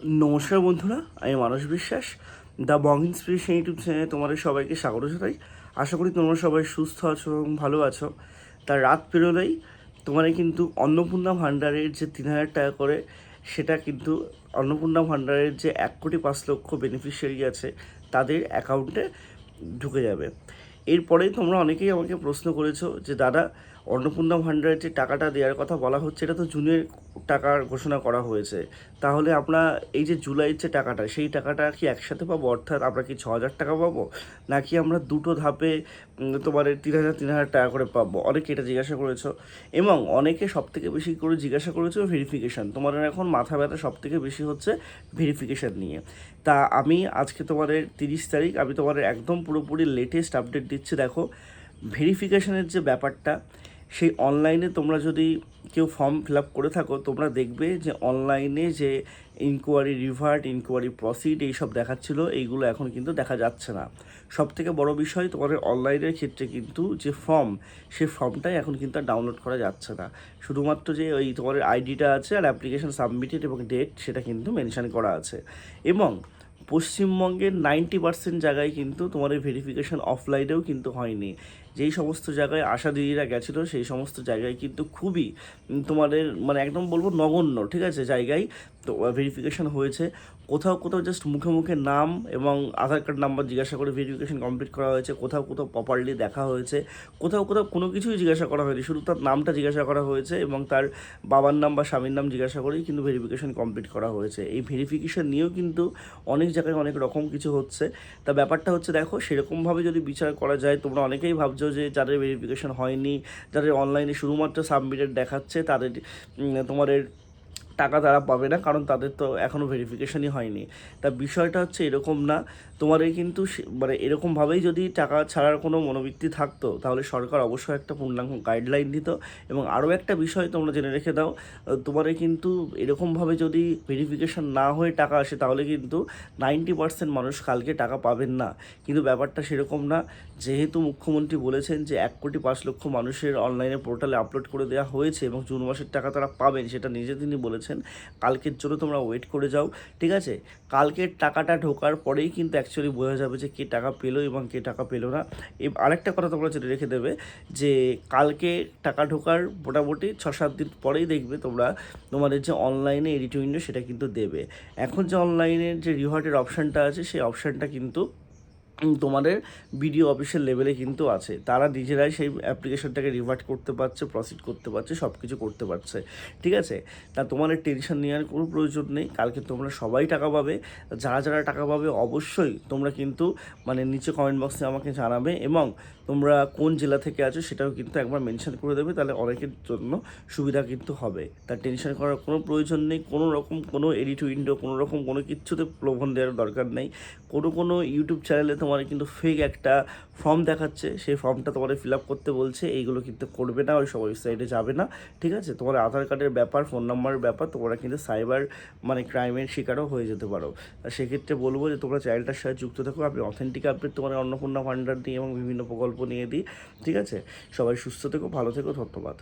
নমস্কার বন্ধুরা, আমি মানস বিশ্বাস। দ্য বং ইন্সপিরেশন ইউটিউব চ্যানেলে তোমাদের সবাইকে স্বাগত জানাই। আশা করি তোমরা সবাই সুস্থ আছো এবং ভালো আছো। তার রাত পেরোলেই তোমাদের কিন্তু অন্নপূর্ণা ভাণ্ডারের যে 3,000 টাকা করে, সেটা কিন্তু অন্নপূর্ণা ভাণ্ডারের যে 1,05,00,000 বেনিফিশিয়ারি আছে তাদের অ্যাকাউন্টে ঢুকে যাবে। এরপরেই তোমরা অনেকেই আমাকে প্রশ্ন করেছো যে দাদা, অন্নপূর্ণা ভাণ্ডারের যে টাকাটা দেওয়ার কথা বলা হচ্ছে, এটা তো জুনের টাকার ঘোষণা করা হয়েছে। তাহলে আমরা এই যে জুলাইয়ের যে টাকাটা, সেই টাকাটা কি একসাথে পাবো? অর্থাৎ আমরা কি 6,000 টাকা পাবো, নাকি আমরা দুটো ধাপে তোমার 3,000 টাকা করে পাবো? অনেকে এটা জিজ্ঞাসা করেছো, এবং অনেকে সবথেকে বেশি করে জিজ্ঞাসা করেছো ভেরিফিকেশান। তোমাদের এখন মাথা ব্যথা সবথেকে বেশি হচ্ছে ভেরিফিকেশান নিয়ে। তা আমি আজকে তোমাদের 30 তারিখ, আমি তোমাদের একদম পুরোপুরি লেটেস্ট আপডেট দিচ্ছি। দেখো, ভেরিফিকেশানের যে ব্যাপারটা, সেই অনলাইনে তোমরা যদি কেউ ফর্ম ফিল আপ করে থাকো, তোমরা দেখবে যে অনলাইনে যে ইনকোয়ারি রিভার্ট, ইনকোয়ারি প্রসিড এইসব দেখাচ্ছিলো, এইগুলো এখন কিন্তু দেখা যাচ্ছে না। সবথেকে বড় বিষয়, তোমাদের অনলাইনের ক্ষেত্রে কিন্তু যে ফর্ম, সেই ফর্মটাই এখন কিন্তু আর ডাউনলোড করা যাচ্ছে না। শুধুমাত্র যে ওই তোমাদের আইডিটা আছে আর অ্যাপ্লিকেশন সাবমিটেড এবং ডেট, সেটা কিন্তু মেনশান করা আছে। এবং পশ্চিমবঙ্গের 90% জায়গায় কিন্তু তোমার এই ভেরিফিকেশান অফলাইনেও কিন্তু হয়নি। যেই সমস্ত জায়গায় আশা দিদিরা গেছিলো, সেই সমস্ত জায়গায় কিন্তু খুবই তোমাদের মানে একদম বলবো নগণ্য, ঠিক আছে, জায়গায় তো ভেরিফিকেশান হয়েছে। কোথাও কোথাও জাস্ট মুখে মুখে নাম এবং আধার কার্ড নাম্বার জিজ্ঞাসা করে ভেরিফিকেশান কমপ্লিট করা হয়েছে। কোথাও কোথাও প্রপারলি দেখা হয়েছে, কোথাও কোথাও কোনো কিছুই জিজ্ঞাসা করা হয়নি, শুধু তার নামটা জিজ্ঞাসা করা হয়েছে এবং তার বাবার নাম বা স্বামীর নাম জিজ্ঞাসা করেই কিন্তু ভেরিফিকেশান কমপ্লিট করা হয়েছে। এই ভেরিফিকেশান নিয়েও কিন্তু অনেক জায়গায় অনেক রকম কিছু হচ্ছে। তা ব্যাপারটা হচ্ছে, দেখো, সেরকমভাবে যদি বিচার করা যায়, তোমরা অনেকেই ভাবছো যে যাদের ভেরিফিকেশান হয়নি, যাদের অনলাইনে শুধুমাত্র সাবমিটেড দেখাচ্ছে, তাদের তোমাদের টাকা তারা পাবে না, কারণ তাদের তো এখনও ভেরিফিকেশানই হয়নি। তা বিষয়টা হচ্ছে এরকম না। তোমার এই কিন্তু মানে এরকমভাবেই যদি টাকা ছাড়ার কোনো মনোবৃত্তি থাকতো, তাহলে সরকার অবশ্যই একটা পূর্ণাঙ্গ গাইডলাইন দিত। এবং আরও একটা বিষয় তোমরা জেনে রেখে দাও, তোমার কিন্তু এরকমভাবে যদি ভেরিফিকেশান না হয়ে টাকা আসে, তাহলে কিন্তু 90% মানুষ কালকে টাকা পাবেন না। কিন্তু ব্যাপারটা সেরকম না। যেহেতু মুখ্যমন্ত্রী বলেছেন যে 1,05,00,000 মানুষের অনলাইনে পোর্টালে আপলোড করে দেওয়া হয়েছে এবং জুন মাসের টাকা তারা পাবেন, সেটা নিজে তিনি বলেছেন। কালকের জন্য তোমরা ওয়েট করে যাও, ঠিক আছে? কালকের টাকাটা ঢোকার পরেই কিন্তু অ্যাকচুয়ালি বোঝা যাবে যে কে টাকা পেলো এবং কে টাকা পেলো না। আরেকটা কথা তোমরা জেনে রেখে দেবে যে কালকে টাকা ঢোকার মোটামুটি 6-7 দিন পরেই দেখবে তোমরা তোমাদের যে অনলাইনে এডিট উইন্ডো, সেটা কিন্তু দেবে। এখন যে অনলাইনের যে রিওয়ার্ডের অপশানটা আছে, সেই অপশানটা কিন্তু তোমাদের বিডিও অফিসের লেভেলে কিন্তু আছে। তারা নিজেরাই সেই অ্যাপ্লিকেশনটাকে রিভার্ট করতে পারছে, প্রসিড করতে পারছে, সব কিছু করতে পারছে, ঠিক আছে? তা তোমাদের টেনশন নেওয়ার কোনো প্রয়োজন নেই। কালকে তোমরা সবাই টাকা পাবে। যারা যারা টাকা পাবে, অবশ্যই তোমরা কিন্তু মানে নিচে কমেন্ট বক্সে আমাকে জানাবে, এবং তোমরা কোন জেলা থেকে আছো সেটাও কিন্তু একবার মেনশন করে দেবে। তাহলে অনেকের জন্য সুবিধা কিন্তু হবে। তার টেনশন করার কোনো প্রয়োজন নেই। কোনো রকম কোনো এডিট উইন্ডো, কোনো রকম কোনো কিচ্ছুতে প্রলোভন দেওয়ার দরকার নেই। কোনো ইউটিউব চ্যানেলে তোমার কিন্তু ফেক একটা ফর্ম দেখাচ্ছে, সেই ফর্মটা তোমাদের ফিল আপ করতে বলছে, এইগুলো কিন্তু করবে না, ওই সব ওয়েবসাইটে যাবে না, ঠিক আছে? তোমার আধার কার্ডের ব্যাপার, ফোন নাম্বারের ব্যাপার, তোমরা কিন্তু সাইবার মানে ক্রাইমের শিকারও হয়ে যেতে পারো। সেক্ষেত্রে বলবো যে তোমরা চ্যানেলটার সাথে যুক্ত থাকো। আমি অথেন্টিক আপডেট তোমার অন্নপূর্ণা ভাণ্ডার দিই এবং বিভিন্ন প্রকল্প নিয়ে দিই, ঠিক আছে? সবাই সুস্থ থেকো, ভালো থেকো, ধন্যবাদ।